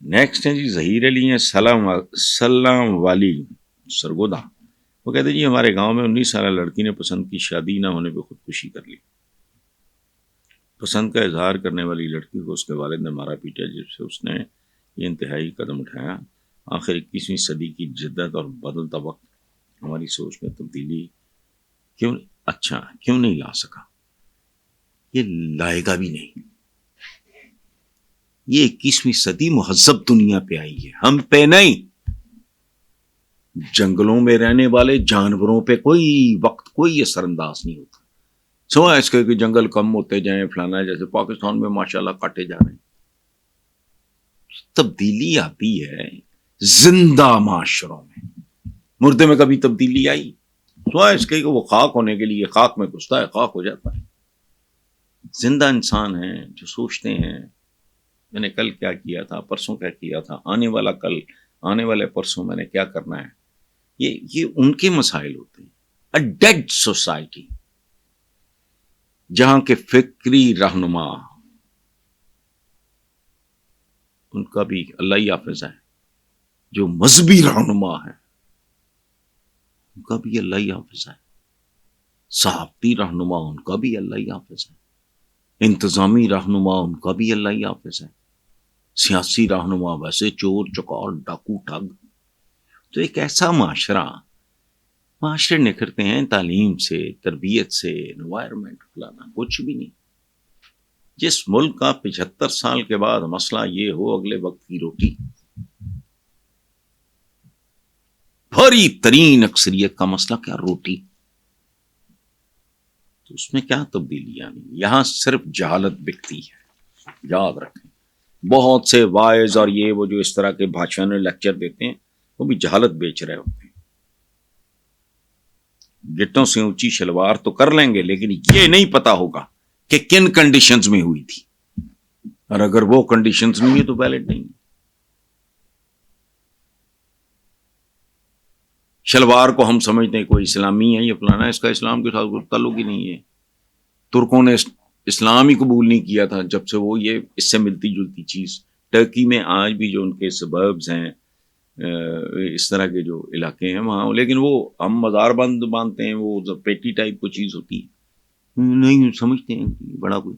Next ہیں جی ظہیر علی ہیں سلام والی سرگودا. وہ کہتے ہیں جی ہمارے گاؤں میں 19 سالہ لڑکی نے پسند کی شادی نہ ہونے پہ خودکشی کر لی. پسند کا اظہار کرنے والی لڑکی کو اس کے والد نے مارا پیٹا، جس سے اس نے یہ انتہائی قدم اٹھایا. آخر 21ویں صدی کی جدت اور بدلتا وقت ہماری سوچ میں تبدیلی کیوں نہیں لا سکا؟ یہ لائے گا بھی نہیں. یہ 21ویں صدی مہذب دنیا پہ آئی ہے، ہم پہ نہیں. جنگلوں میں رہنے والے جانوروں پہ کوئی اثر انداز نہیں ہوتا. سوائے اس کے کہ جنگل کم ہوتے جائیں فلانا، جیسے پاکستان میں ماشاءاللہ کاٹے جا رہے ہیں. تبدیلی آتی ہے زندہ معاشروں میں. مردے میں کبھی تبدیلی آئی؟ سوائے اس کے کہ وہ خاک ہونے کے لیے خاک میں گھستا ہے، خاک ہو جاتا ہے. زندہ انسان ہیں جو سوچتے ہیں میں نے کل کیا کیا تھا، پرسوں کیا کیا تھا، آنے والا کل، آنے والے پرسوں میں نے کیا کرنا ہے. یہ ان کے مسائل ہوتے ہیں. اے ڈیڈ سوسائٹی جہاں کے فکری رہنما ان کا بھی اللہ ہی حافظ ہے، جو مذہبی رہنما ہے ان کا بھی اللہ ہی حافظ ہے، صحافتی رہنما ان کا بھی اللہ ہی حافظ ہے، انتظامی رہنما ان کا بھی اللہ ہی حافظ ہے، سیاسی رہنما ویسے چور چکور ڈاکو ٹھگ. تو ایک ایسا معاشرے نکھرتے ہیں تعلیم سے، تربیت سے، انوائرمنٹ فلانا کچھ بھی نہیں. جس ملک کا 75 سال کے بعد مسئلہ یہ ہو اگلے وقت کی روٹی، بھاری ترین اکثریت کا مسئلہ کیا روٹی، تو اس میں کیا تبدیلی آنی؟ یہاں صرف جہالت بکتی ہے، یاد رکھیں. بہت سے وائز اور یہ وہ جو اس طرح کے بھاشن لیکچر دیتے ہیں وہ بھی جہالت بیچ رہے ہوتے ہیں. گٹوں سے اونچی شلوار تو کر لیں گے لیکن یہ نہیں پتا ہوگا کہ کن کنڈیشنز میں ہوئی تھی، اور اگر وہ کنڈیشنز نہیں ہے تو ویلڈ نہیں. شلوار کو ہم سمجھتے ہیں کوئی اسلامی ہے، یہ فلانا، اس کا اسلام کے ساتھ کوئی تعلق ہی نہیں ہے. ترکوں نے اسلام ہی قبول نہیں کیا تھا جب سے وہ یہ اس سے ملتی جلتی چیز. ٹرکی میں آج بھی جو ان کے سبربز ہیں، اس طرح کے جو علاقے ہیں وہاں، لیکن وہ ہم مزار بند مانتے ہیں، وہ پیٹی ٹائپ کو چیز ہوتی ہے، نہیں سمجھتے ہیں بڑا کوئی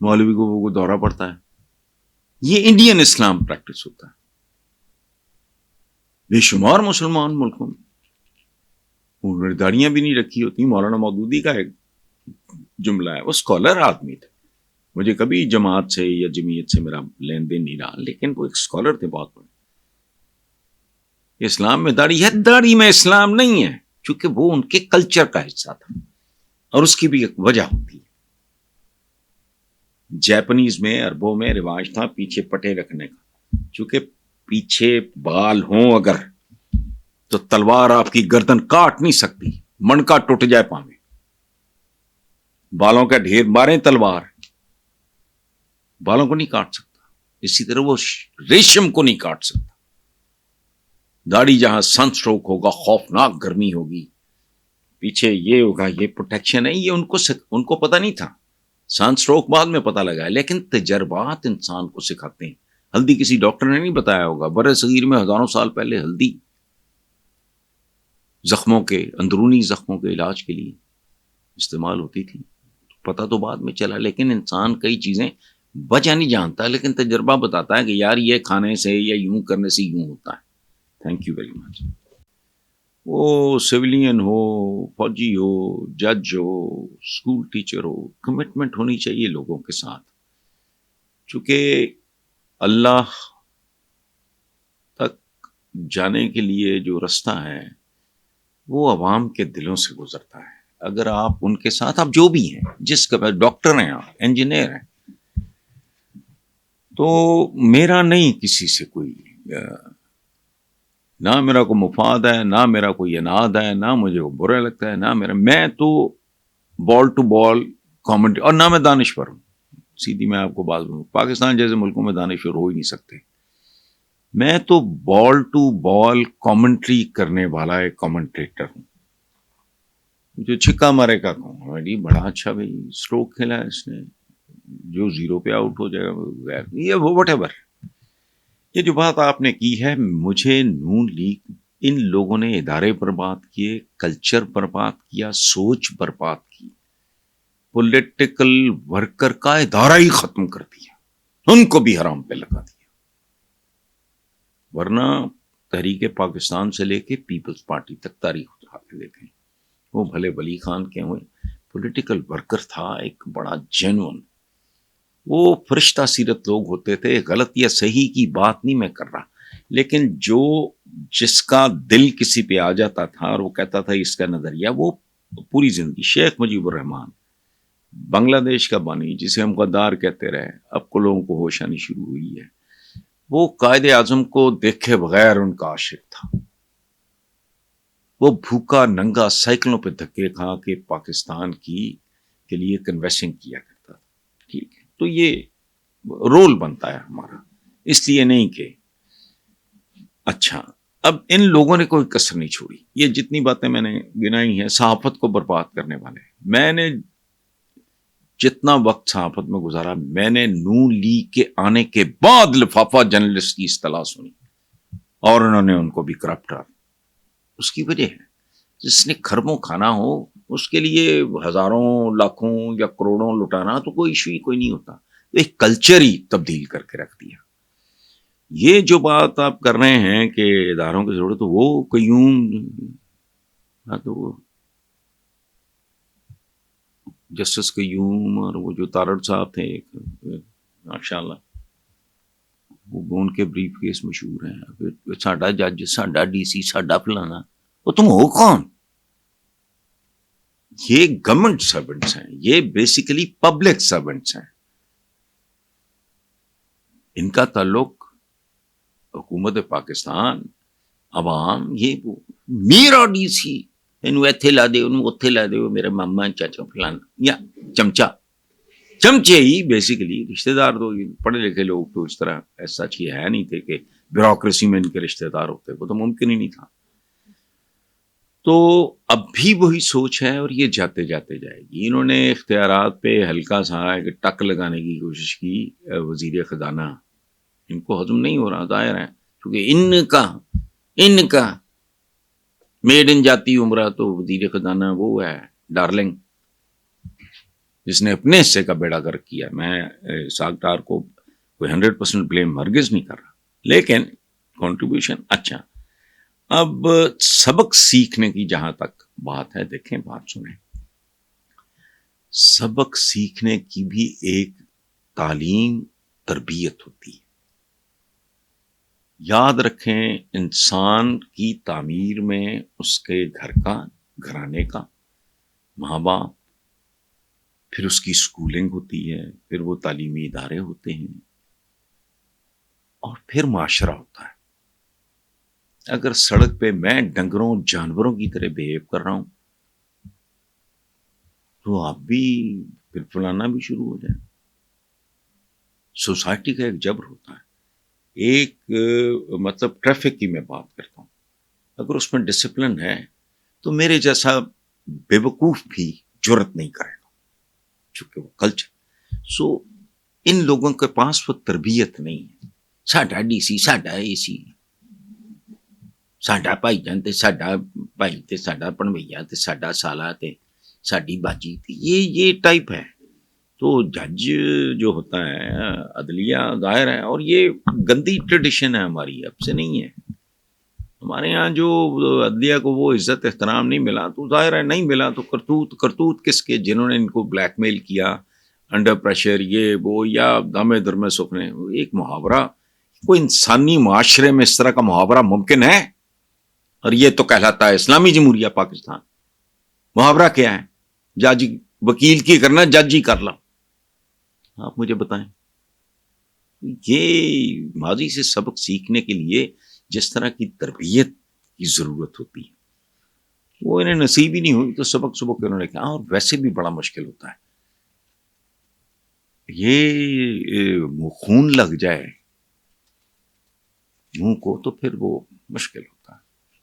مولوی کو وہ دورہ پڑتا ہے. یہ انڈین اسلام پریکٹس ہوتا ہے. بے شمار مسلمان ملکوں میں انہوں نے داڑیاں بھی نہیں رکھی ہوتی. مولانا مودودی کا ایک جملہ ہے، وہ اسکالر آدمی تھے، مجھے کبھی جماعت سے یا جمعیت سے میرا لین دین نہیں رہا، لیکن وہ ایک اسکالر تھے بہت بڑے. اسلام میں داڑھی ہے، داڑھی میں اسلام نہیں ہے، چونکہ وہ ان کے کلچر کا حصہ تھا، اور اس کی بھی ایک وجہ ہوتی ہے. جیپنیز میں، عربوں میں رواج تھا پیچھے پٹے رکھنے کا، چونکہ پیچھے بال ہوں اگر تو تلوار آپ کی گردن کاٹ نہیں سکتی، منکا ٹوٹ جائے پاویں. بالوں کا ڈھیر مارے تلوار بالوں کو نہیں کاٹ سکتا، اسی طرح وہ ریشم کو نہیں کاٹ سکتا. داڑھی جہاں سن سٹروک ہوگا، خوفناک گرمی ہوگی، پیچھے یہ ہوگا، یہ پروٹیکشن ہے. یہ ان کو پتہ نہیں تھا، سن سٹروک بعد میں پتہ لگا ہے، لیکن تجربات انسان کو سکھاتے ہیں. ہلدی کسی ڈاکٹر نے نہیں بتایا ہوگا، بر صغیر میں ہزاروں سال پہلے ہلدی زخموں کے، اندرونی زخموں کے علاج کے لیے استعمال ہوتی تھی. پتہ تو بعد میں چلا، لیکن انسان کئی چیزیں وجہ نہیں جانتا، لیکن تجربہ بتاتا ہے کہ یار یہ کھانے سے یا یوں کرنے سے یوں ہوتا ہے. Thank you very much. وہ سویلین ہو، فوجی ہو، جج ہو، اسکول ٹیچر ہو، کمٹمنٹ ہونی چاہیے لوگوں کے ساتھ. چونکہ اللہ تک جانے کے لیے جو رستہ ہے وہ عوام کے دلوں سے گزرتا ہے. اگر آپ ان کے ساتھ، آپ جو بھی ہیں، جس کا ڈاکٹر ہیں، آپ انجینئر ہیں، تو میرا نہیں کسی سے کوئی نہ میرا کوئی مفاد ہے، نہ میرا کوئی اناد ہے، نہ مجھے وہ برا لگتا ہے، نہ میں تو بال ٹو بال کامنٹ، اور نہ میں دانشور ہوں. سیدھی میں آپ کو بات بولوں، پاکستان جیسے ملکوں میں دانشور ہو ہی نہیں سکتے. میں تو بال ٹو بال کامنٹری کرنے والا ایک کامنٹریٹر ہوں. جو چھکا مارے کا کہوں جی بڑا اچھا بھائی اسٹروک کھیلا ہے اس نے، جو زیرو پہ آؤٹ ہو جائے گا، یہ وہ وٹ ایور. یہ جو بات آپ نے کی ہے، مجھے نون لیگ، ان لوگوں نے ادارے برباد کیے، کلچر برباد کیا، سوچ برباد کی، پولیٹیکل ورکر کا ادارہ ہی ختم کر دیا، ان کو بھی حرام پہ لگا دیا. ورنہ تحریک پاکستان سے لے کے پیپلز پارٹی تک تاریخ اٹھا کے دیکھیں، وہ بھلے ولی خان کے ہوئے پولیٹیکل ورکر تھا ایک بڑا جینون. وہ فرشتہ سیرت لوگ ہوتے تھے. غلط یا صحیح کی بات نہیں میں کر رہا، لیکن جس کا دل کسی پہ آ جاتا تھا اور وہ کہتا تھا اس کا نظریہ، وہ پوری زندگی. شیخ مجیب الرحمان بنگلہ دیش کا بانی، جسے ہم غدار کہتے رہے، اب کو لوگوں کو ہوش آنی شروع ہوئی ہے. وہ قائد اعظم کو دیکھے بغیر ان کا عاشق تھا. وہ بھوکا ننگا سائیکلوں پہ دھکے کھا کے پاکستان کے لیے کنویسنگ کیا کرتا تھا. ٹھیک ہے، تو یہ رول بنتا ہے ہمارا، اس لیے نہیں کہ اچھا. اب ان لوگوں نے کوئی کسر نہیں چھوڑی. یہ جتنی باتیں میں نے گنائی ہیں صحافت کو برباد کرنے والے، میں نے جتنا وقت صحافت میں گزارا، میں نے نون لیگ کے آنے کے بعد لفافہ جرنلسٹ کی اصطلاح سنی، اور انہوں نے ان کو بھی کرپٹ. اس کی وجہ ہے جس نے کھربوں کھانا ہو اس کے لیے ہزاروں لاکھوں یا کروڑوں لٹانا تو کوئی ایشو ہی کوئی نہیں ہوتا. ایک کلچر ہی تبدیل کر کے رکھ دیا. یہ جو بات آپ کر رہے ہیں کہ اداروں کی ضرورت، وہ قیوم تو جسٹس قیوم اور وہ جو تارڑ صاحب تھے ماشاء اللہ، وہ ان کے بریف کیس مشہور ہیں. ساڈا جج، ساڈا ڈی سی، ساڈا فلانا. وہ تم ہو کون؟ یہ گورنمنٹ سرونٹس ہیں، یہ بیسیکلی پبلک سرونٹس ہیں. ان کا تعلق حکومت پاکستان، عوام، یہ میرا ڈی سی انہوں ایتھے لا دے، انہوں اتھے لا دے، میرے ماما چاچا فلانا، یا چمچے ہی بیسیکلی رشتہ دار. تو پڑھے لکھے لوگ تو اس طرح ایسا چیز ہے نہیں تھے کہ بیوروکریسی میں ان کے رشتہ دار ہوتے، وہ تو ممکن ہی نہیں تھا. تو اب بھی وہی سوچ ہے اور یہ جاتے جاتے جائے گی. انہوں نے اختیارات پہ ہلکا سا ایک ٹک لگانے کی کوشش کی. وزیر خزانہ ان کو ہضم نہیں ہو رہا، ظاہر ہے، کیونکہ ان کا میڈ ان جاتی عمرہ. تو وزیر خزانہ وہ ہے ڈارلنگ، جس نے اپنے حصے کا بیڑا گرک کیا. میں اسحاق ڈار کو کوئی 100% بلیم ہرگز نہیں کر رہا، لیکن کنٹریبیوشن اچھا. اب سبق سیکھنے کی جہاں تک بات ہے، دیکھیں بات سنیں، سبق سیکھنے کی بھی ایک تعلیم تربیت ہوتی ہے. یاد رکھیں، انسان کی تعمیر میں اس کے گھر کا، گھرانے کا، ماں باپ، پھر اس کی سکولنگ ہوتی ہے، پھر وہ تعلیمی ادارے ہوتے ہیں، اور پھر معاشرہ ہوتا ہے. اگر سڑک پہ میں ڈنگروں جانوروں کی طرح بہیو کر رہا ہوں تو آپ بھی پھر فلانا بھی شروع ہو جائے. سوسائٹی کا ایک جبر ہوتا ہے. ایک مطلب ٹریفک کی میں بات کرتا ہوں، اگر اس میں ڈسپلن ہے تو میرے جیسا بیوقوف بھی جرت نہیں کرے گا، چونکہ وہ کلچر. سو ان لوگوں کے پاس وہ تربیت نہیں ہے. ساڈا ڈی سی، ساڈا اے سی، ساڈا بھائی جان تے ساڈا بھائی تے ساڈا پڑویا تے ساڈا سالا تے ساڈی باجی، یہ ٹائپ ہے. تو جج جو ہوتا ہے، عدلیہ، ظاہر ہے، اور یہ گندی ٹریڈیشن ہے ہماری، اب سے نہیں ہے. ہمارے یہاں جو عدلیہ کو وہ عزت احترام نہیں ملا، تو ظاہر ہے نہیں ملا. تو کرتوت کس کے؟ جنہوں نے ان کو بلیک میل کیا، انڈر پریشر، یہ وہ، یا دامے درمے سکھنے. ایک محاورہ، کوئی انسانی معاشرے میں اس طرح کا محاورہ ممکن ہے؟ اور یہ تو کہلاتا ہے اسلامی جمہوریہ پاکستان. محاورہ کیا ہے؟ جج وکیل کی کرنا، جج ہی کر لو. آپ مجھے بتائیں. یہ ماضی سے سبق سیکھنے کے لیے جس طرح کی تربیت کی ضرورت ہوتی ہے، وہ انہیں نصیب ہی نہیں ہوئی. تو سبق انہوں نے کہا، اور ویسے بھی بڑا مشکل ہوتا ہے. یہ خون لگ جائے منہ کو تو پھر وہ مشکل